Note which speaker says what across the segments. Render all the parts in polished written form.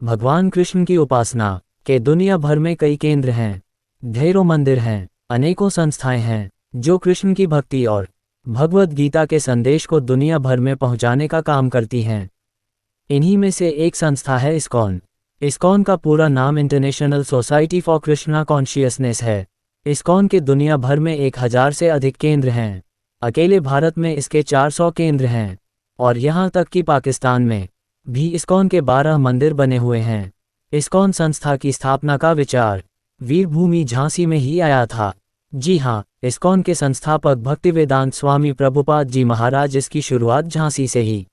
Speaker 1: भगवान कृष्ण की उपासना के दुनिया भर में कई केंद्र हैं, ढेरों मंदिर हैं, अनेकों संस्थाएं हैं जो कृष्ण की भक्ति और भगवद गीता के संदेश को दुनिया भर में पहुंचाने का काम करती हैं। इन्हीं में से एक संस्था है इस्कॉन। इस्कॉन का पूरा नाम international society for Krishna consciousness है। इस्कॉन के दुनिया भर में 1000 से अधिक केंद्र हैं। अकेले भारत में इसके 400 केंद्र हैं और यहाँ तक कि पाकिस्तान में भी इस्कॉन के 12 मंदिर बने हुए हैं। इस्कॉन संस्था की स्थापना का विचार वीरभूमि झांसी में ही आया था। जी हाँ, इस्कॉन के संस्थापक भक्तिवेदांत स्वामी प्रभुपाद जी महाराज इसकी शुरुआत झांसी से ही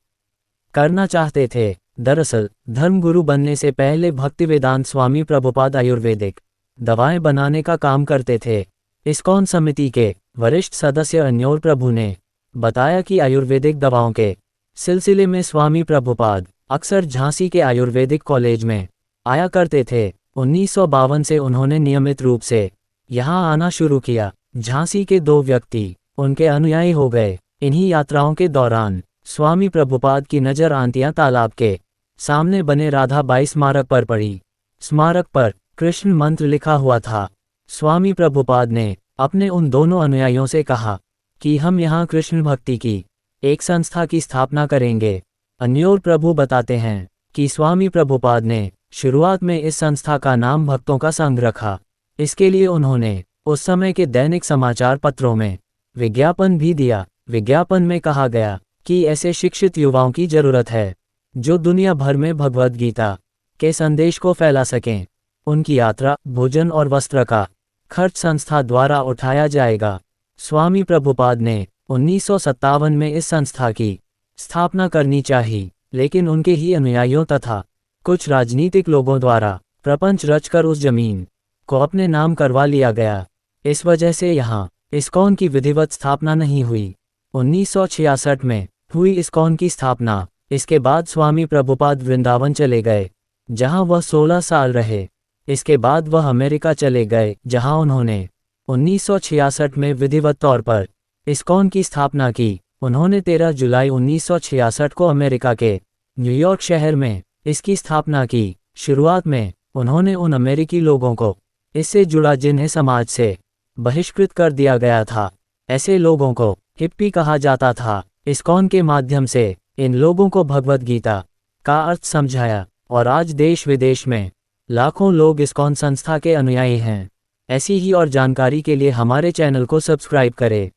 Speaker 1: करना चाहते थे। दरअसल धर्मगुरु बनने से पहले भक्तिवेदांत स्वामी प्रभुपाद आयुर्वेदिक दवाएं बनाने का काम करते थे। इस्कॉन समिति के वरिष्ठ सदस्य अन्योल प्रभु ने बताया कि आयुर्वेदिक दवाओं के सिलसिले में स्वामी प्रभुपाद अक्सर झांसी के आयुर्वेदिक कॉलेज में आया करते थे। 1952 से उन्होंने नियमित रूप से यहाँ आना शुरू किया। झांसी के 2 व्यक्ति उनके अनुयायी हो गए। इन्हीं यात्राओं के दौरान स्वामी प्रभुपाद की नज़र आंतियाँ तालाब के सामने बने राधाबाई स्मारक पर पड़ी। स्मारक पर कृष्ण मंत्र लिखा हुआ था। स्वामी प्रभुपाद ने अपने उन दोनों अनुयायियों से कहा कि हम यहाँ कृष्ण भक्ति की एक संस्था की स्थापना करेंगे। अन्योल प्रभु बताते हैं कि स्वामी प्रभुपाद ने शुरुआत में इस संस्था का नाम भक्तों का संघ रखा। इसके लिए उन्होंने उस समय के दैनिक समाचार पत्रों में विज्ञापन भी दिया। विज्ञापन में कहा गया कि ऐसे शिक्षित युवाओं की जरूरत है जो दुनिया भर में भगवद गीता के संदेश को फैला सकें। उनकी यात्रा, भोजन और वस्त्र का खर्च संस्था द्वारा उठाया जाएगा। स्वामी प्रभुपाद ने 1957 में इस संस्था की स्थापना करनी चाहिए, लेकिन उनके ही अनुयायियों तथा कुछ राजनीतिक लोगों द्वारा प्रपंच रचकर उस जमीन को अपने नाम करवा लिया गया। इस वजह से यहाँ इस्कॉन की विधिवत स्थापना नहीं हुई। 1966 में हुई इस्कॉन की स्थापना। इसके बाद स्वामी प्रभुपाद वृंदावन चले गए, जहाँ वह 16 साल रहे। इसके बाद वह अमेरिका चले गए, जहाँ उन्होंने 1966 में विधिवत तौर पर इस्कॉन की स्थापना की। उन्होंने 13 जुलाई 1966 को अमेरिका के न्यूयॉर्क शहर में इसकी स्थापना की। शुरुआत में उन्होंने उन अमेरिकी लोगों को इससे जुड़ा जिन्हें समाज से बहिष्कृत कर दिया गया था। ऐसे लोगों को हिप्पी कहा जाता था। इस्कॉन के माध्यम से इन लोगों को भगवद गीता का अर्थ समझाया और आज देश विदेश में लाखों लोग इस्कॉन संस्था के अनुयायी हैं। ऐसी ही और जानकारी के लिए हमारे चैनल को सब्सक्राइब करें।